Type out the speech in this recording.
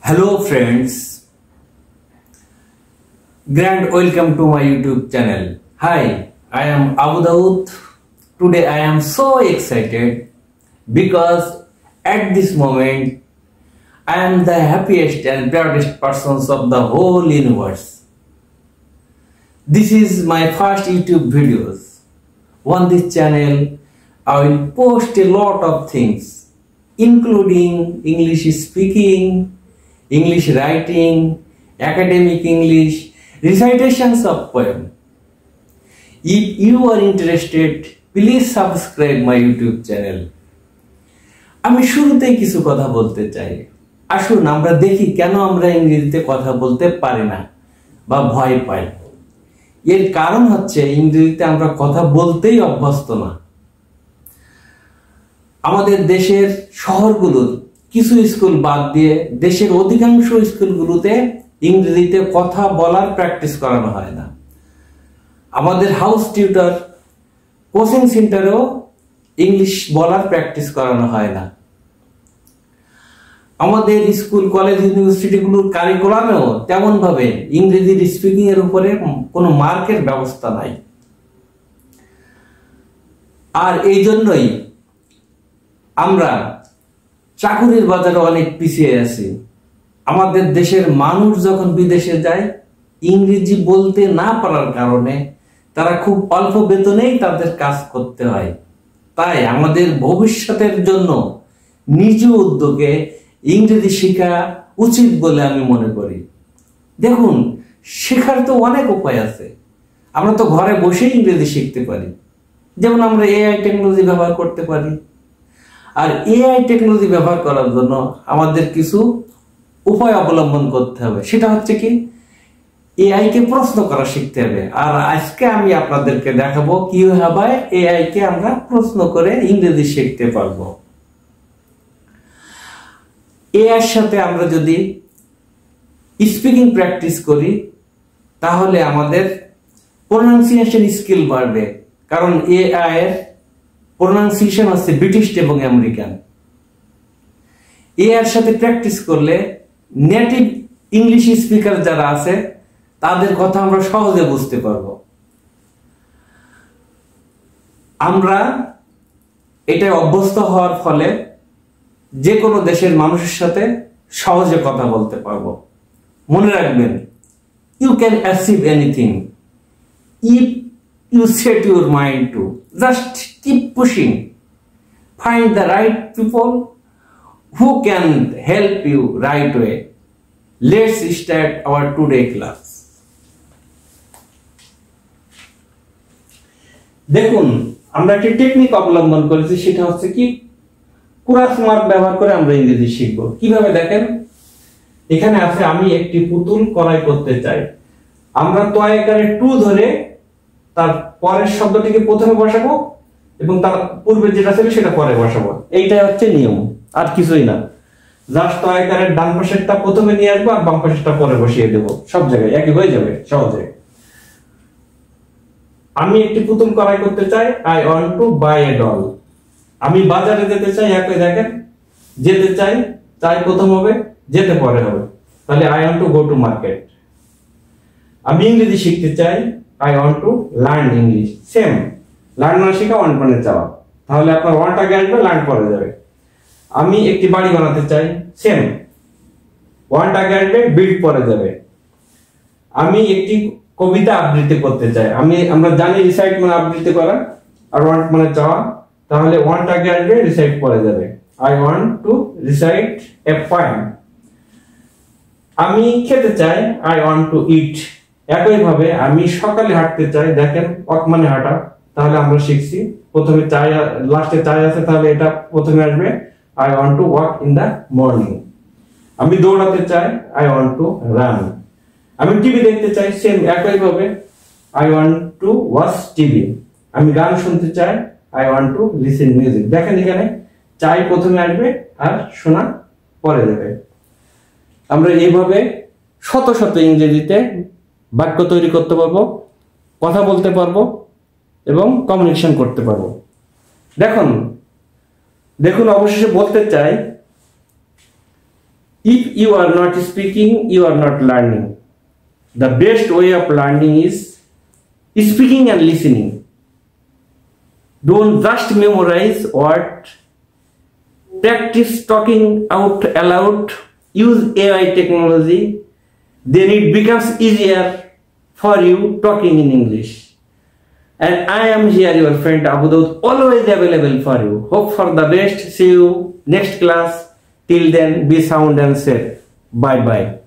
Hello friends, grand welcome to my YouTube channel. Hi, I am Abu Daud. Today I am so excited because at this moment I am the happiest and proudest persons of the whole universe. This is my first YouTube videos. On this channel I will post a lot of things including English speaking, English writing, academic English, recitations of poem. If you are interested, please subscribe my YouTube channel. আমি শুরুতেই কিছু কথা বলতে চাই। আসুন আমরা দেখি কেন আমরা ইংরেজিতে কথা বলতে পারি না বা ভয় পাই। এর কারণ হচ্ছে ইংরেজিতে আমরা কথা বলতেই অভ্যস্ত না। আমাদের দেশের শহরগুলোর কিছু স্কুল বাদ দিয়ে দেশের অধিকাংশ স্কুলগুলোতে ইংরেজিতে কথা বলার প্র্যাকটিস করানো হয় না। আমাদের হাউস টিউটর কোচিং সেন্টারেও ইংলিশ বলার প্র্যাকটিস করানো হয় না। আমাদের স্কুল কলেজ ইউনিভার্সিটিগুলোর কারিকুলামেও তেমন ভাবে ইংরেজির স্পিকিং এর উপরে কোনো মার্কের ব্যবস্থা নাই। আর এই জন্যই আমরা চাকুরির বাজারে অনেক পিছিয়ে আছি। আমাদের দেশের মানুষ যখন বিদেশে যায় ইংরেজি বলতে না পারার কারণে তারা খুব অল্প বেতনেই তাদের কাজ করতে হয়। তাই আমাদের ভবিষ্যতের জন্য নিজ উদ্যোগে ইংরেজি শেখা উচিত বলে আমি মনে করি। দেখুন, শেখার তো অনেক উপায় আছে। আমরা তো ঘরে বসেই ইংরেজি শিখতে পারি। যেমন আমরা এআই টেকনোলজি ব্যবহার করতে পারি। আর এআই টেকনোলজি ব্যবহার করার জন্য আমাদের কিছু উপায় অবলম্বন করতে হবে। সেটা হচ্ছে কি, এআই কে প্রশ্ন করা শিখতে হবে। আর আজকে আমি আপনাদেরকে দেখাবো কিভাবে এআই কে আমরা প্রশ্ন করে ইংরেজি শিখতে পারবো। এআই এর সাথে আমরা যদি স্পিকিং প্র্যাকটিস করি তাহলে আমাদের প্রোনাউন্সিয়েশন স্কিল বাড়বে। কারণ এআই এর প্রোনাউন্সিয়েশন হচ্ছে ব্রিটিশ এবং আমেরিকান। এর সাথে প্র্যাকটিস করলে নেটিভ ইংলিশ স্পিকার যারা আছে তাদের কথা আমরা সহজে বুঝতে পারবো। আমরা এটা অভ্যস্ত হওয়ার ফলে যে কোনো দেশের মানুষের সাথে সহজে কথা বলতে পারবো। মনে রাখবেন, you can achieve anything if you set your mind to. Just keep pushing. Find the right people who can help you right way. Let's start our today class. দেখুন, আমরা একটি টেকনিক অবলম্বন করেছি, সেটা হচ্ছে কি ক্রস মার্ক ব্যবহার করে আমরা ইংরেজি শিখব। কিভাবে দেখেন, এখানে আছে আমি একটি পুতুল ক্রয় করতে চাই। আমরা তয়কারে টু ধরে তার পরের শব্দটিকে প্রথমে বসাবো এবং তার পূর্বে যেটা ছিল সেটা পরে বসাবো। এইটাই হচ্ছে নিয়ম, আর কিছুই না। জাস্ট তয়কারের ডান পাশেরটা প্রথমে নিয়ে আসবো আর বাম পাশেরটা পরে বসিয়ে দেবো। সব জায়গায় একই হয়ে যাবে সহজে। আমি একটি পুতুল ক্রয় করতে চাই। I want to buy a doll. আমি বাজারে যেতে চাই। একই দেখেন, যেতে চাই, চাই প্রথম হবে, যেতে পরে হবে। তাহলে I want to go to market. আমি ইংরেজি শিখতে চাই। I want to learn English. Same. Learn মানে শেখা, ওয়ান্ট মানে চাওয়া। তাহলে আপনার ওয়ান্ট আগে আসবে, লার্ন পরে যাবে। আমি একটি বাড়ি বানাতে চাই। সেম, ওয়ান্ট আগে আসবে, বিল্ড পরে যাবে। আমি একটি কবিতা আবৃত্তি করতে চাই। আমরা জানি রিসাইট মানে আবৃত্তি করা, আর ওয়ান্ট মানে চাওয়া। তাহলে ওয়ান্ট আগে আসবে, রিসাইট পরে যাবে। I want to recite a poem. আমি খেতে চাই। I want to eat. একইভাবে আমি সকালে হাঁটতে চাই। দেখেন, ওয়াক মানে হাঁটা। তাহলে আমরা শিখছি প্রথমে চাই, লাস্টে চাই আছে, তাহলে এটা প্রথমে আসবে। I want to walk in the morning. আমি দৌড়াতে চাই। I want to run. আমি টিভি দেখতে চাই। সেম, একইভাবে I want to watch TV. আমি গান শুনতে চাই। I want to listen music. দেখেন, এখানে চাই প্রথমে আসবে আর শোনা পরে যাবে। আমরা এইভাবে শত শত ইংরেজিতে বাক্য তৈরি করতে পারবো, কথা বলতে পারবো এবং কমিউনিকেশন করতে পারবো। দেখুন অবশেষে বলতে চাই If you are not speaking, you are not learning. The best way of learning is speaking and listening. Don't just memorize what. Practice talking out aloud. Use AI technology. Then it becomes easier for you talking in English. And I am here, your friend Abu Daud, always available for you. Hope for the best. See you next class. Till then, be sound and safe. Bye bye.